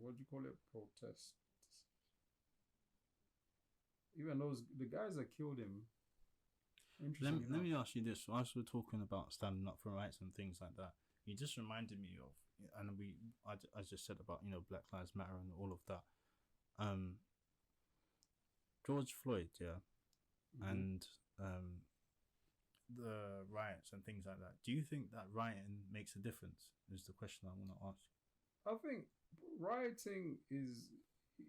what do you call it? Protests. Even those the guys that killed him. Let Interesting me, let enough. me ask you this. Whilst we're talking about standing up for rights and things like that, you just reminded me of, and I just said about, Black Lives Matter and all of that. Um, George Floyd, yeah, Mm-hmm. and the riots and things like that. Do you think that rioting makes a difference? Is the question I want to ask. I think rioting is,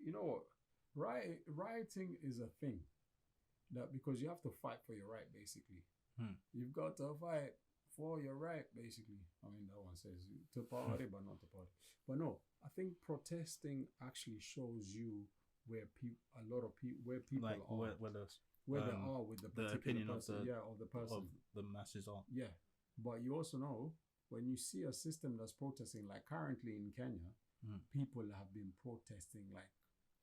you know what, rioting is a thing that because you have to fight for your right. Basically, Hmm. you've got to fight for your right. Basically, I mean that one says to party, but not to party. But no, I think protesting actually shows you where people, a lot of people, where people Like are, where they um are with the the particular opinion of person. Yeah, of the of person. the masses are. Yeah, but you also know when you see a system that's protesting, like currently in Kenya, Hmm. people have been protesting like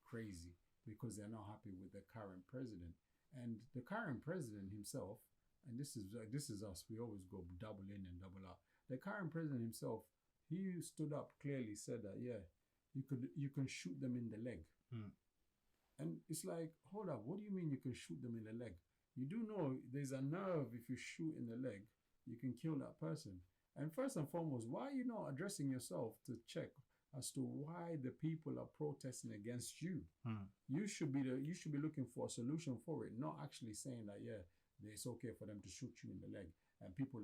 crazy because they're not happy with the current president. And the current president himself, and this is us. We always go double in and double out. The current president himself, he stood up clearly, said that yeah, you can shoot them in the leg. Hmm. And it's like, hold up, what do you mean you can shoot them in the leg? You do know there's a nerve if you shoot in the leg, you can kill that person. And first and foremost, why are you not addressing yourself to check as to why the people are protesting against you? Hmm. You should be looking for a solution for it, not actually saying that yeah, it's okay for them to shoot you in the leg. And people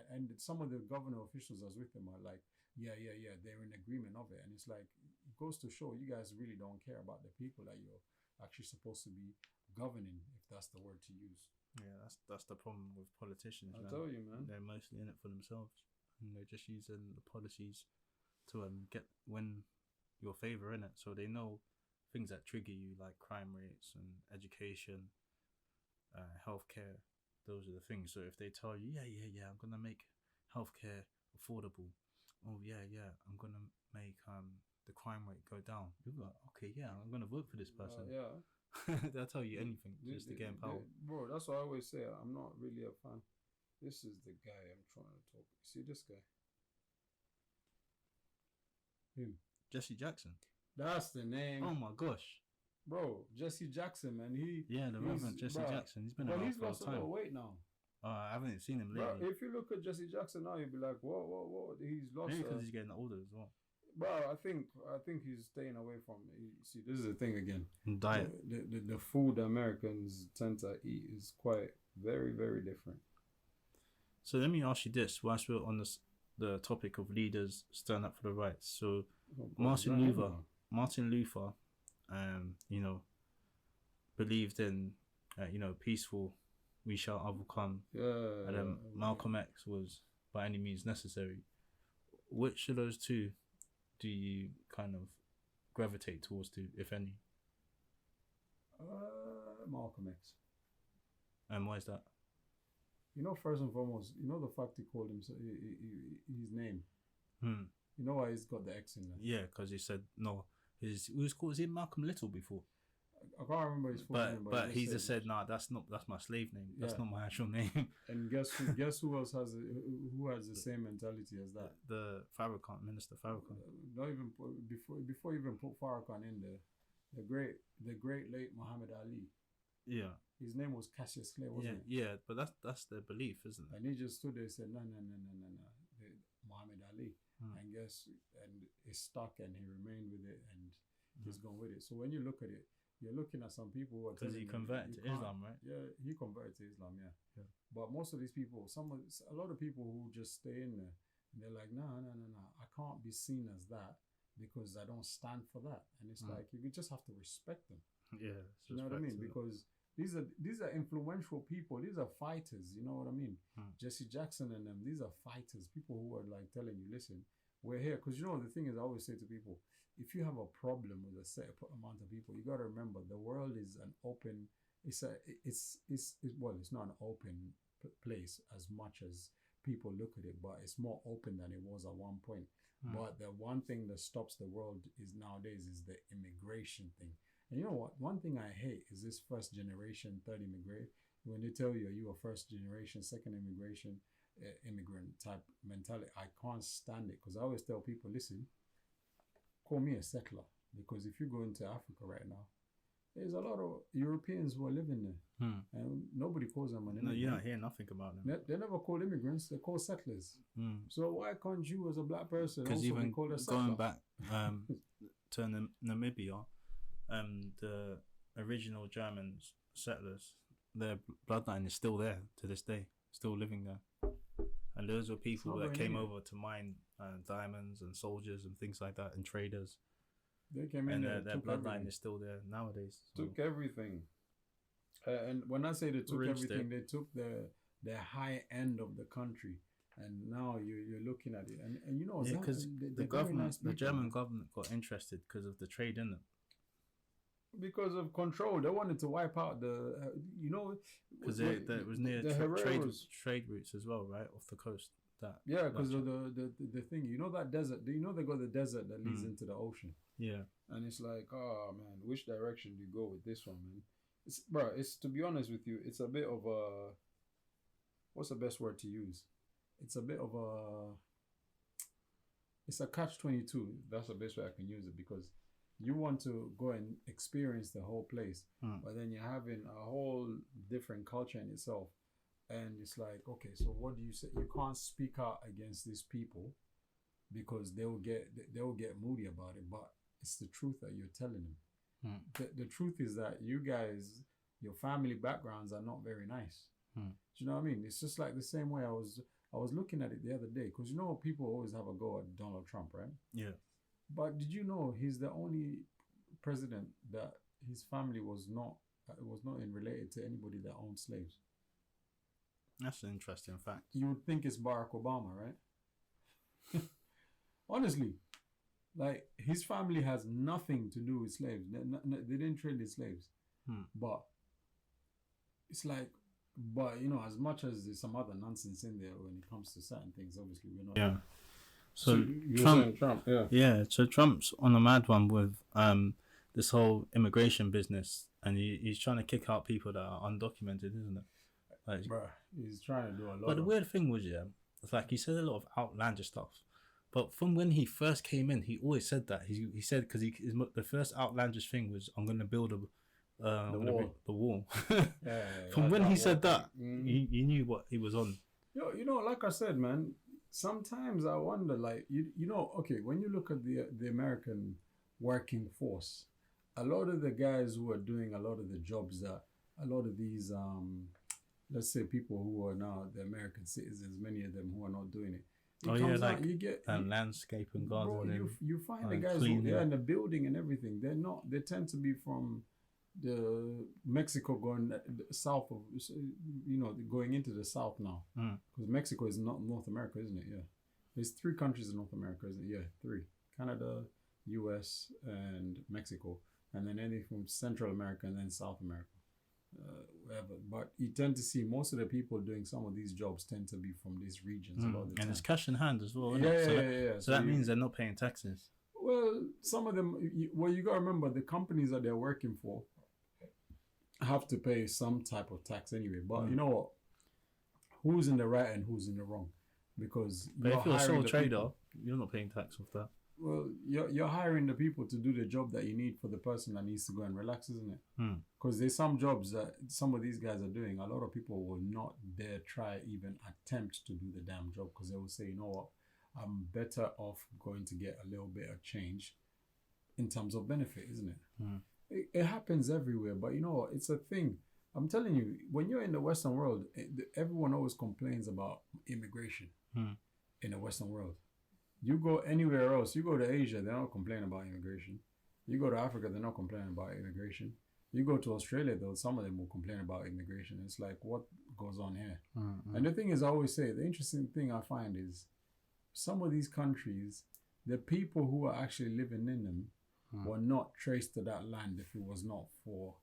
and some of the governor officials that's with them are like, yeah, yeah, yeah, they're in agreement of it. And it's like it goes to show you guys really don't care about the people that you're actually supposed to be governing, if that's the word to use. Yeah, that's the problem with politicians, I man. tell you, man. They're mostly in it for themselves, and they're just using the policies to get win your favor in it. So they know things that trigger you, like crime rates and education, healthcare. Those are the things. So if they tell you, yeah, yeah, yeah, I'm gonna make healthcare affordable. Oh yeah, yeah, I'm gonna make the crime rate go down. You're like, okay, yeah, I'm gonna vote for this person. Yeah. They'll tell you The, anything just to get in power. bro, that's what I always say. I'm not really a fan. This is the guy I'm trying to talk. See this guy? Him. Jesse Jackson. That's the Oh name. my gosh. Bro, Jesse Jackson, man. Yeah, the Reverend He's Jesse bro, Jackson. He's been but around he's for a lost a lot of time. weight now. I haven't seen him Bro, lately. if you look at Jesse Jackson now, you'll be like, whoa, whoa, whoa. He's Maybe lost. because he's getting older as well. Bro, I think he's staying away from. See, this is the thing again. Diet. The food Americans tend to eat is quite very very different. So let me ask you this: whilst we're on the topic of leaders standing up for the rights, so Oh God, is Martin that him Luther, now? Martin Luther, believed in, peaceful, we shall overcome, and Yeah, then Malcolm X was by any means necessary. Which of those two do you kind of gravitate towards to, if any? Malcolm X. And why is that? First and foremost, the fact he called him his name. Hmm. You know why he's got the X in there? Yeah, because he said no. He was called, was it Malcolm Little before? I can't remember his full name, But he he just said, nah, that's my slave name. That's yeah. not my actual name. And guess who else has the same mentality as that? The Farrakhan, Minister Farrakhan. Not even before you even put Farrakhan in there, the great late Muhammad Ali. Yeah, His name was Cassius Clay, yeah, wasn't it? yeah. But that's their belief, isn't it? And he just stood there and said, no, no, no, no, no, no, Muhammad Ali. Hmm. And it's stuck, and he remained with it, and he's gone with it. So when you look at it, you're looking at some people who are Because telling he you converted you to can't- Islam, right? Yeah, he converted to Islam, yeah. Yeah. But most of these people, a lot of people who just stay in there, and they're like, no, no, no, no, I can't be seen as that because I don't stand for that. And it's like you just have to respect them. Yeah, You know what I mean? Because these are influential people. These are fighters. You know what I mean? Jesse Jackson and them. These are fighters. People who are like telling you, listen, we're here. Because the thing is, I always say to people, if you have a problem with a set amount of people, you got to remember the world is an open. It's not an open place as much as people look at it, but it's more open than it was at one point. But the one thing that stops the world is nowadays is the immigration thing. And you know what? One thing I hate is this first generation, third immigrant. When they tell you a first generation, second immigration, immigrant type mentality, I can't stand it because I always tell people, listen, call me a settler because if you go into Africa right now, there's a lot of Europeans who are living there, and nobody calls them an No, immigrant. you don't hear nothing about them. They're never called immigrants; they're called settlers. Mm. So why can't you, as a black person, Because also be even called a settler? going back to Namibia, the original German settlers, their bloodline is still there to this day, still living there. And those were people not that very came near. over to mine diamonds and soldiers and things like that, and traders. They came in And there, their took bloodline everything. is still there nowadays. So. Took everything. And when I say they took Rinsed everything, they took the high end of the country, and now you're looking at it, and you know, Yeah, because the government, nice the people. German government got interested because of the trade in it. Because of control, they wanted to wipe out the, Because it was near the trade routes as well, right, off the coast. Yeah, because Gotcha. of the thing, you know, that desert. Do you know they got the desert that leads Mm. into the ocean? Yeah. And it's like, oh man, which direction do you go with this one, man? It's to be honest with you, it's a bit of a, what's the best word to use? It's a bit of a, it's a catch-22. That's the best way I can use it, because you want to go and experience the whole place, but then you're having a whole different culture in itself. And it's like, okay, so what do you say? You can't speak out against these people because they will get moody about it. But it's the truth that you're telling them. The truth is that you guys, your family backgrounds are not very nice. Do you know what I mean? It's just like the same way I was looking at it the other day, because you know people always have a go at Donald Trump, right? Yeah. But did you know he's the only president that his family was not related to anybody that owned slaves? That's an interesting fact. You would think it's Barack Obama, right? Honestly, like his family has nothing to do with slaves. They didn't trade the slaves. But it's like, but you know, as much as there's some other nonsense in there when it comes to certain things, obviously we're not. Yeah. So Trump, yeah. Yeah, so Trump's on a mad one with this whole immigration business, and he's trying to kick out people that are undocumented, isn't it? Like, Bruh, he's trying to do a lot. but the weird thing was, yeah, it's like he said a lot of outlandish stuff. But from when he first came in, he always said that. He said, because the first outlandish thing was, I'm going to build the wall. Yeah, From when he said that, Mm-hmm. you knew what he was on. You know, like I said, man, sometimes I wonder, like, you know, okay, when you look at the American working force, a lot of the guys who are doing a lot of the jobs that a lot of these, let's say people who are now the American citizens, many of them who are not doing it. You get landscape and gardening. Bro, you find the guys who in the building and everything. They tend to be from the Mexico going south of, you know, going into the south now, because Mexico is not North America, isn't it? Yeah, there's 3 countries in North America, isn't it? Yeah, 3: Canada, US, and Mexico, and then anything from Central America and then South America. Whatever. But you tend to see most of the people doing some of these jobs tend to be from these regions a lot of the time. And it's cash in hand as well. Yeah. So that means they're not paying taxes. Well, some of them. You got to remember the companies that they're working for have to pay some type of tax anyway. But you know what? Who's in the right and who's in the wrong? Because but if you're a sole trader, you're not paying tax off that. Well, you're hiring the people to do the job that you need for the person that needs to go and relax, isn't it? Because there's some jobs that some of these guys are doing. A lot of people will not dare try even attempt to do the damn job, because they will say, you know what, I'm better off going to get a little bit of change in terms of benefit, isn't it? It happens everywhere, but you know what? It's a thing. I'm telling you, when you're in the Western world, everyone always complains about immigration in the Western world. You go anywhere else, you go to Asia, they're not complaining about immigration. You go to Africa, they're not complaining about immigration. You go to Australia, though, some of them will complain about immigration. It's like, what goes on here? And the thing is, I always say, the interesting thing I find is some of these countries, the people who are actually living in them were not traced to that land if it was not for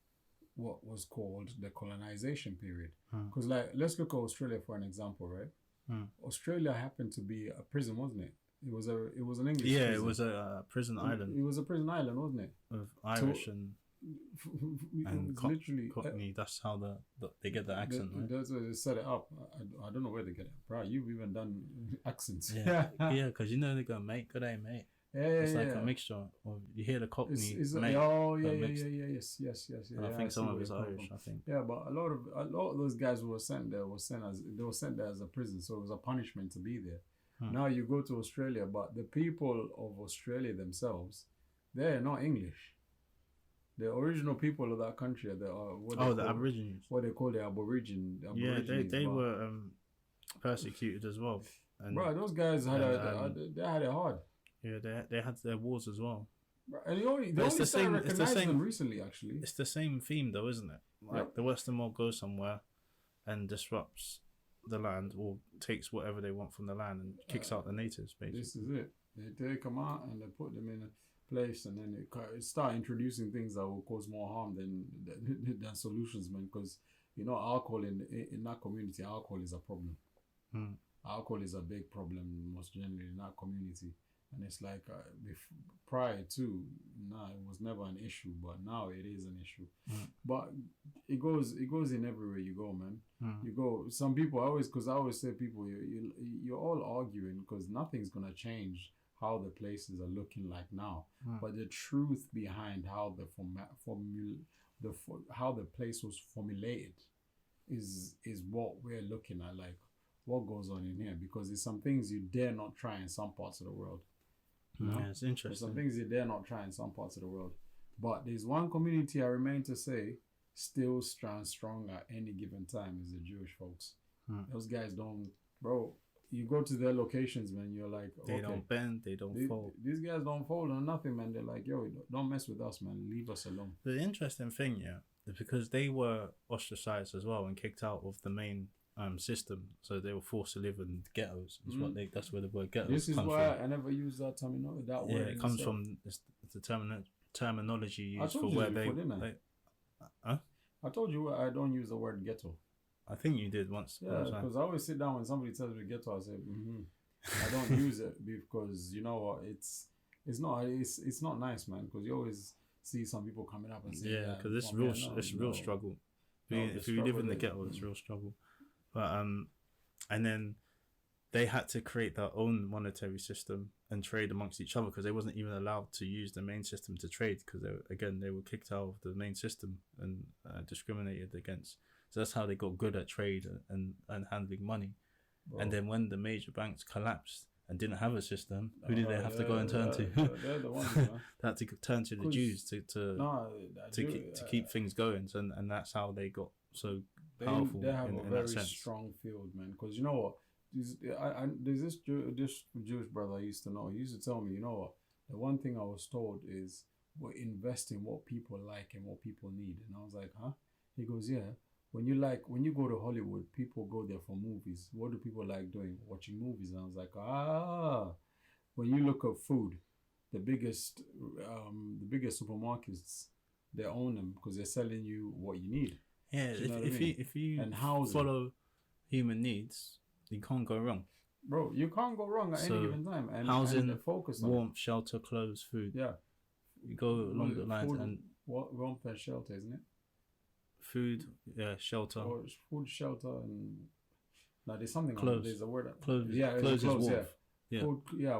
what was called the colonization period. Because like, let's look at Australia for an example, right? Australia happened to be a prison, wasn't it? It was an English prison. It was a prison island. It was a prison island, wasn't it? Of Irish and literally Cockney. That's how they get the accent, right? That's where they set it up. I don't know where they get it. Bro, you've even done accents. Yeah, because you know they go, mate, good day, mate. It's like yeah. a mixture of, you hear the Cockney It's mate, oh yeah, but yeah, mixed. yeah, yeah, yes, yes, yes, yeah. And I Yeah, think see some where of it's you're coming Irish. from. I think. Yeah, but a lot of those guys who were sent there were sent as they were sent there as a prison, so it was a punishment to be there. Now you go to Australia, but the people of Australia themselves, they're not English. The original people of that country are what they Oh, the call, Aborigines. what they call the Aborigine. Yeah, Aborigines, they but- were persecuted as well. And Bro, those guys had they had it hard. yeah, they had their wars as well. Bro, and they only But it's the started same- it's the recognizing same- them recently, actually. It's the same theme though, isn't it? Like Yep. the Western world goes somewhere and disrupts the land or takes whatever they want from the land and kicks out the natives, basically. This is it. They take them out and they put them in a place, and then it start introducing things that will cause more harm than solutions, man. Because alcohol in that community, alcohol is a problem. Hmm. Alcohol is a big problem most generally in that community, and it's like prior to it was never an issue, but now it is an issue. But it goes in everywhere you go, man. You go. Some people because I always say people you're all arguing because nothing's gonna change how the places are looking like now. But the truth behind how how the place was formulated is what we're looking at, like what goes on in here, because there's some things you dare not try in some parts of the world. Yeah, it's There's interesting. some things you dare not try in some parts of the world. But there's one community I remain to say still stands strong at any given time is the Jewish folks. Those guys don't, bro. You go to their locations, man. You're like, They don't bend, they don't fold. These guys don't fold on nothing, man. They're like, yo, don't mess with us, man. Leave us alone. The interesting thing, yeah, is because they were ostracized as well and kicked out of the main system, so they were forced to live in ghettos. Is what that's where the word ghettos This is comes why from. I never use that terminology. That Yeah, word. it comes itself. from it's the terminology I used told for you where before, they. didn't I? Huh? I told you I don't use the word ghetto. I think you did once. Yeah, because I always sit down when somebody tells me ghetto, I say, I don't use it because you know what, it's not nice, man. Because you always see some people coming up and saying, Yeah, because it's real struggle. If you live in the ghetto, it's real struggle. But and then they had to create their own monetary system and trade amongst each other because they wasn't even allowed to use the main system to trade because they were kicked out of the main system and discriminated against. So that's how they got good at trade and handling money. Bro. And then when the major banks collapsed and didn't have a system, who did they have to go and turn to? They're the ones, man. They had to turn to the Jews to keep things going, and that's how they got so powerful. They have in a very that sense. strong field, man. Because you know what, there's this Jewish brother I used to know. He used to tell me, you know what, the one thing I was told is we invest in what people like and what people need. And I was like, huh? He goes, yeah. When you go to Hollywood, people go there for movies. What do people like doing? Watching movies. And I was like, when you look at food, the biggest supermarkets, they own them because they're selling you what you need. Yeah, if you and follow human needs, you can't go wrong. Bro, you can't go wrong at any given time. And housing, and focus on warmth, shelter, clothes, food. Yeah. You go along the lines and warmth and shelter, isn't it? Food, yeah, shelter. Or food, shelter, and now there's something. Clothes. There's a word. Clothes. Yeah, clothes is warmth. Yeah. Food, yeah.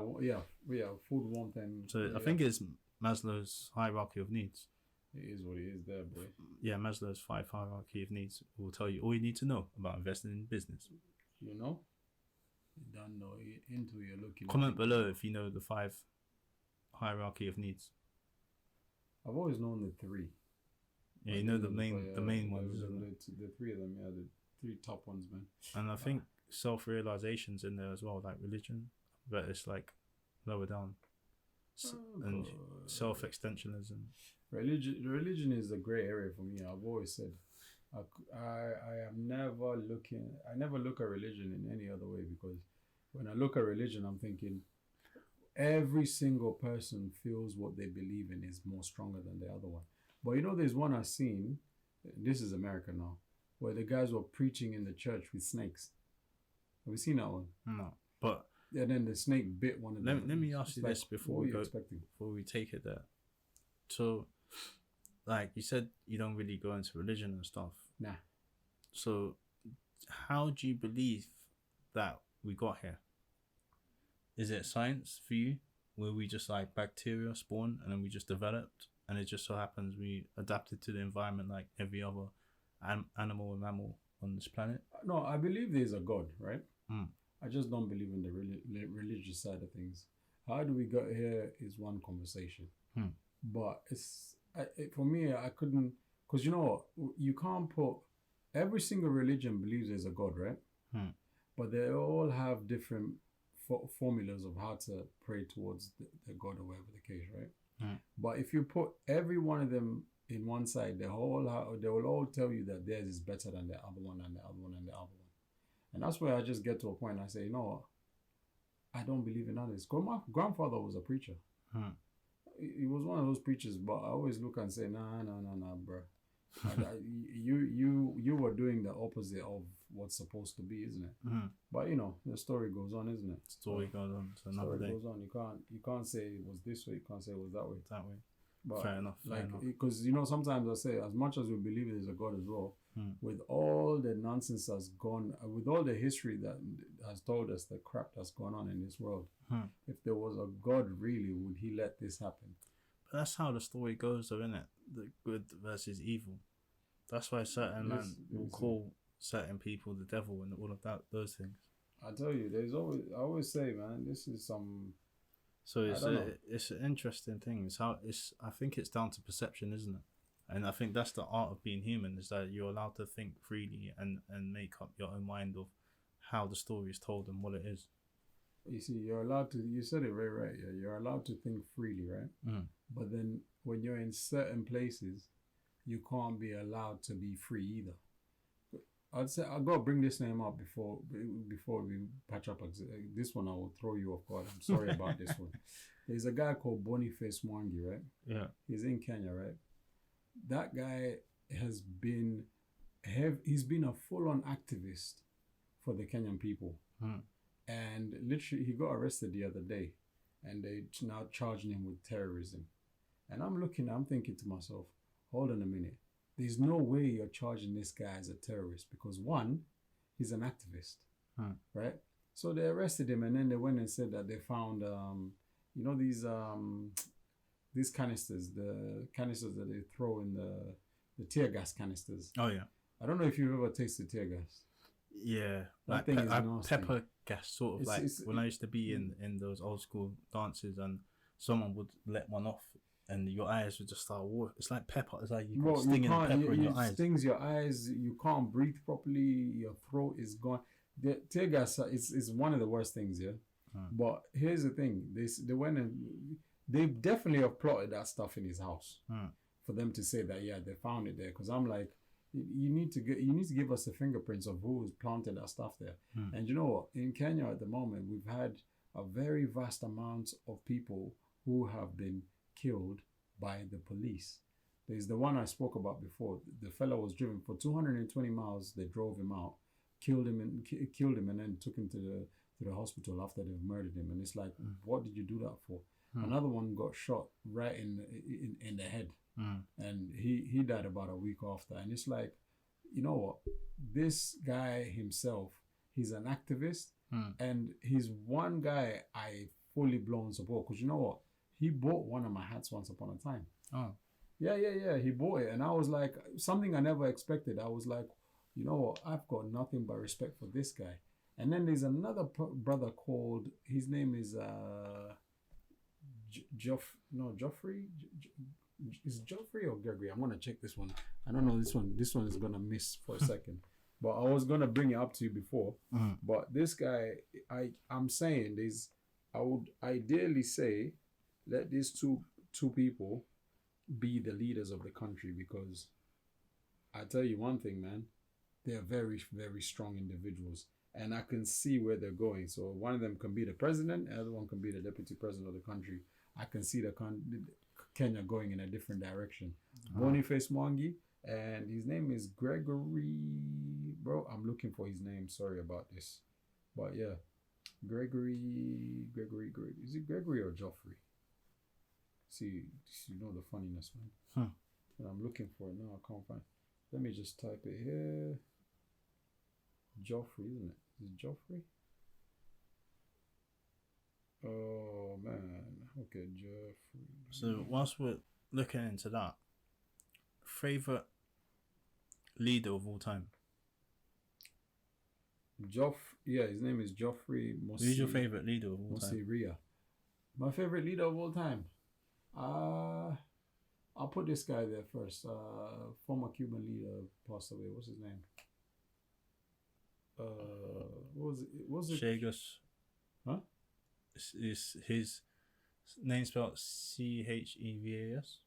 Food, warmth, and. So I think it's Maslow's hierarchy of needs. It is what it is, there, boy. Yeah, Maslow's 5 hierarchy of needs will tell you all you need to know about investing in business. You know, you don't know into you're looking. Comment below if you know the 5 hierarchy of needs. I've always known the 3. Yeah, you know the main ones. The 3 of them, yeah, the 3 top ones, man. And I think self-realization's in there as well, like religion, but it's like lower down. And self-extensionism. Religion is a grey area for me. I've always said, I never look at religion in any other way, because when I look at religion, I'm thinking every single person feels what they believe in is more stronger than the other one. But you know, there's one I've seen, this is America now, where the guys were preaching in the church with snakes. Have you seen that one? No, but and then the snake bit one of them. Let me ask you this before we take it there. So, like you said, you don't really go into religion and stuff. Nah. So, how do you believe that we got here? Is it science for you? where we just like bacteria spawn and then we just developed, and it just so happens we adapted to the environment like every other animal and mammal on this planet? No, I believe there's a God, right? Mm. I just don't believe in the religious side of things. How do we get here is one conversation. But for me, I couldn't, because you know, you can't put, every single religion believes there's a God, right? But they all have different formulas of how to pray towards the God or whatever the case, right? But if you put every one of them in one side, they will all tell you that theirs is better than the other one and the other one and the other one. And that's where I just get to a point. I say, no, I don't believe in others. Because my grandfather was a preacher. He was one of those preachers, but I always look and say, nah, bro. You were doing the opposite of what's supposed to be, isn't it? But you know, the story goes on, isn't it? Story goes on. It's another day. Goes on. You can't say it was this way. You can't say it was that way. That way. But fair enough. Because you know, sometimes I say, as much as we believe there's a God as well, with all the nonsense that's gone, with all the history that has told us the crap that's going on in this world, if there was a God, really, would he let this happen? But that's how the story goes, though, isn't it? The good versus evil. That's why certain men will call certain people the devil and all of that, those things. I tell you, I always say, man, this is some. So it's an interesting thing. I think it's down to perception, isn't it? And I think that's the art of being human, is that you're allowed to think freely and make up your own mind of how the story is told and what it is. You see, you're allowed to, you said it very right, yeah, you're allowed to think freely, right? But then when you're in certain places, you can't be allowed to be free either. I'd say, I've got to bring this name up before we patch up. This one I will throw you off guard. I'm sorry about this one. There's a guy called Boniface Mwangi, right? Yeah. He's in Kenya, right? That guy has been, he's been a full-on activist for the Kenyan people. And literally, he got arrested the other day, and they now charging him with terrorism. And I'm thinking to myself, hold on a minute. There's no way you're charging this guy as a terrorist, because one, he's an activist, right? So they arrested him, and then they went and said that they found, you know, these canisters, the canisters that they throw in the tear gas canisters. Oh yeah. I don't know if you've ever tasted tear gas. Yeah, that thing is nasty. Pepper gas, sort of when I used to be in those old school dances, and someone would let one off, and your eyes would just start water. It's like pepper. It's like you got stinging pepper in your eyes. It stings your eyes. You can't breathe properly. Your throat is gone. The tear gas is one of the worst things, yeah. But here's the thing: they went and they definitely have plotted that stuff in his house for them to say that they found it there. Because I'm like, you need to give us the fingerprints of who's planted that stuff there. And you know what? In Kenya at the moment, we've had a very vast amount of people who have been killed by the police. There's the one I spoke about before. The fellow was driven for 220 miles. They drove him out, killed him, and then took him to the hospital after they've murdered him. And it's like, what did you do that for? Another one got shot right in the head, and he died about a week after. And it's like, you know what? This guy himself, he's an activist, and he's one guy I fully blown support. Because you know what? He bought one of my hats once upon a time. Oh. Yeah. He bought it. And I was like, something I never expected. I was like, you know what? I've got nothing but respect for this guy. And then there's another brother called, his name is Geoffrey? Is Geoffrey or Gregory? I'm going to check this one. I don't know this one. This one is going to miss for a second. But I was going to bring it up to you before. But this guy, I'm saying this, I would ideally say, let these two people be the leaders of the country, because I tell you one thing, man, they're very, very strong individuals, and I can see where they're going. So one of them can be the president, the other one can be the deputy president of the country. I can see Kenya going in a different direction. Boniface Mwangi, and his name is Gregory. Bro, I'm looking for his name. Sorry about this, but yeah, Gregory. Is it Gregory or Geoffrey? See, you know the funniness, man. And I'm looking for it now. I can't find. Let me just type it here. Geoffrey, isn't it? Is it Geoffrey? Oh man. Okay, Jeffrey. So whilst we're looking into that, favorite leader of all time. Yeah, his name is Geoffrey Mosi. Who's your favorite leader of all time? Ria. My favorite leader of all time. I'll put this guy there first. Former Cuban leader passed away. What's his name? What was it? Chagas. Huh? Is his name spelled Chevas?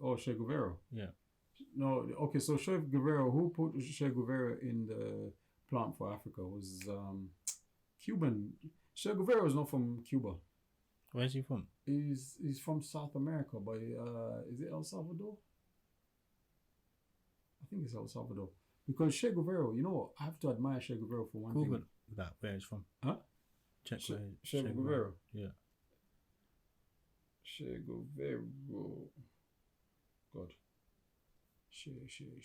Oh, Che Guevara. Yeah. No, okay. So Che Guevara, who put Che Guevara in the plant for Africa was Cuban. Che Guevara is not from Cuba. Where's he from? He's from South America, but is it El Salvador? I think it's El Salvador. Because Che Guevara, you know, I have to admire Che Guevara for one Google thing. that, where he's from. Huh? Check Che Guevara. Yeah. Che Guevara. God. Che Guevara.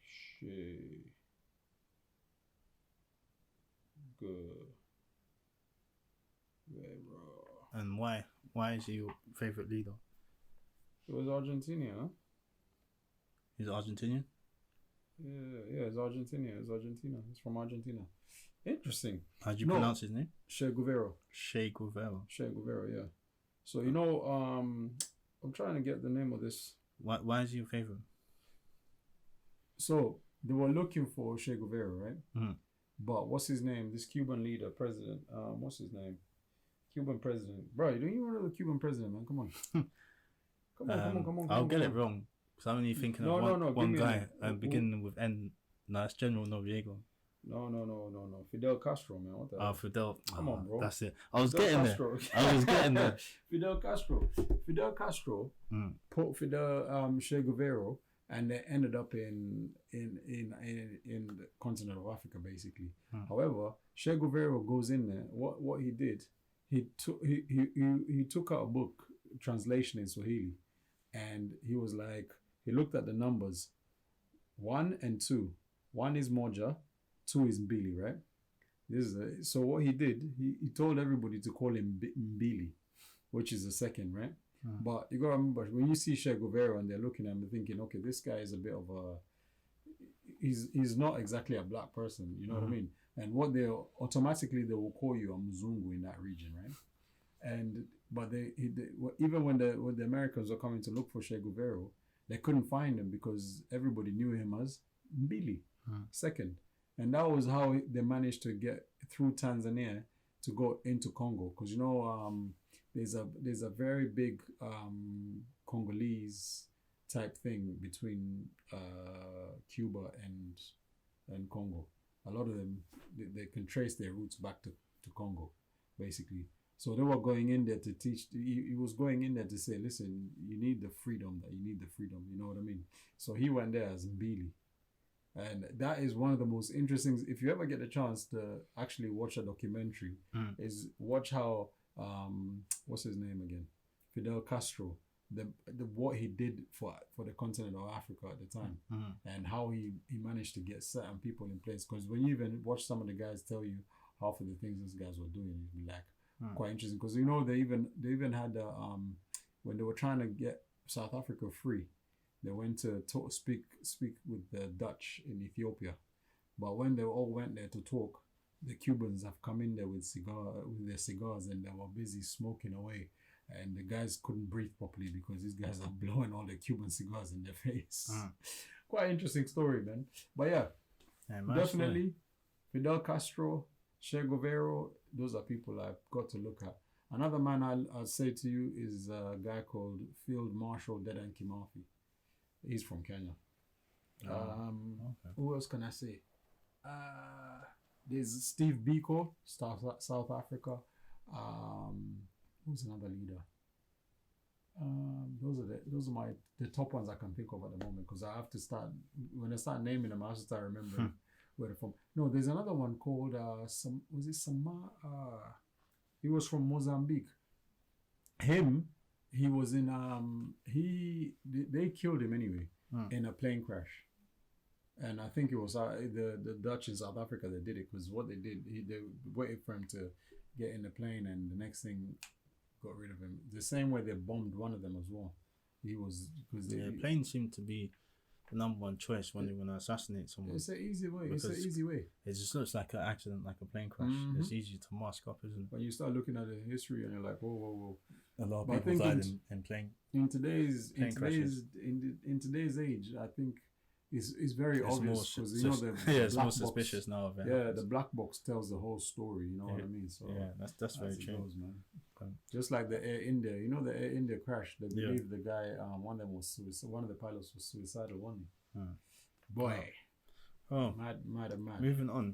Che Guevara. And why? Why is he your favorite leader? It was Argentina, huh? He's Argentinian? Yeah, it's Argentina. He's from Argentina. Interesting. How do you pronounce his name? Che Guevara. Che Guevara. Che Guevara, yeah. So, you know, I'm trying to get the name of this. Why is he your favorite? So, they were looking for Che Guevara, right? Mm-hmm. But what's his name? This Cuban leader, president. What's his name? Cuban president. Bro, you don't even know the Cuban president, man. Come on. Come on. I'll get it wrong. Because I'm only thinking of one guy beginning with N. No, it's General Noriega. No. Fidel Castro, man. What the hell? Fidel. Come on, bro. That's it. I was Fidel getting Castro. there. I was getting there. Fidel Castro put Che Guevara, and they ended up in the continent of Africa, basically. However, Che Guevara goes in there. What he did, he took out a book, translation in Swahili, and he was like, he looked at the numbers, 1 and 2. 1 is Moja, 2 is Mbili, right? So what he did, he told everybody to call him Mbili, which is the second, right? But you gotta remember, when you see Che Guevara and they're looking at him, they're thinking, okay, this guy is a bit of a, he's not exactly a black person, you know what I mean? And what they will call you a Mzungu in that region, right? But even when the Americans were coming to look for Che Guevara, they couldn't find him because everybody knew him as Mbili, second. And that was how they managed to get through Tanzania to go into Congo. Because, you know, there's a very big Congolese type thing between Cuba and Congo. A lot of them, they can trace their roots back to Congo, basically. So they were going in there to teach. He was going in there to say, listen, you need the freedom. You know what I mean? So he went there as Mbili. And that is one of the most interesting. If you ever get a chance to actually watch a documentary, is watch how what's his name again, Fidel Castro, what he did for the continent of Africa at the time, and how he managed to get certain people in place. Because when you even watch some of the guys tell you half of the things these guys were doing, you'd be like, quite interesting. Because you know they even had when they were trying to get South Africa free. They went to speak with the Dutch in Ethiopia, but when they all went there to talk, the Cubans have come in there with their cigars, and they were busy smoking away, and the guys couldn't breathe properly because these guys are blowing all the Cuban cigars in their face. Quite interesting story, man. But yeah, definitely Fidel Castro, Che Guevara. Those are people I've got to look at. Another man I'll say to you is a guy called Field Marshal Dedan Kimathi. He's from Kenya. Who else can I say? There's Steve Biko, South Africa. Who's another leader? Those are the top ones I can think of at the moment, because I have to start, when I start naming them, I have to start remembering where they're from. No, there's another one called he was from Mozambique. He was in they killed him anyway in a plane crash. And I think it was the Dutch in South Africa that did it, because what they did, they waited for him to get in the plane, and the next thing got rid of him. The same way they bombed one of them as well. He was because planes seem to be the number one choice when they want to assassinate someone. It's an easy way. Because it's an easy way. It just looks like an accident, like a plane crash. Mhm. It's easy to mask up, isn't it? When you start looking at the history, and you're like, whoa, whoa, whoa. A lot of But I people think died in plane. In today's crashes. in today's age, I think it's very It's obvious, because you know the it's black more box, suspicious now. Of it. Yeah, the black box tells the whole story. You know what I mean? So yeah, that's very as it true. goes, man. Okay. Just like the Air India, you know, the Air India crash. They Yeah. believe the guy, one of them was one of the pilots was suicidal, wasn't he? Hmm. Boy, Oh, mad. moving on.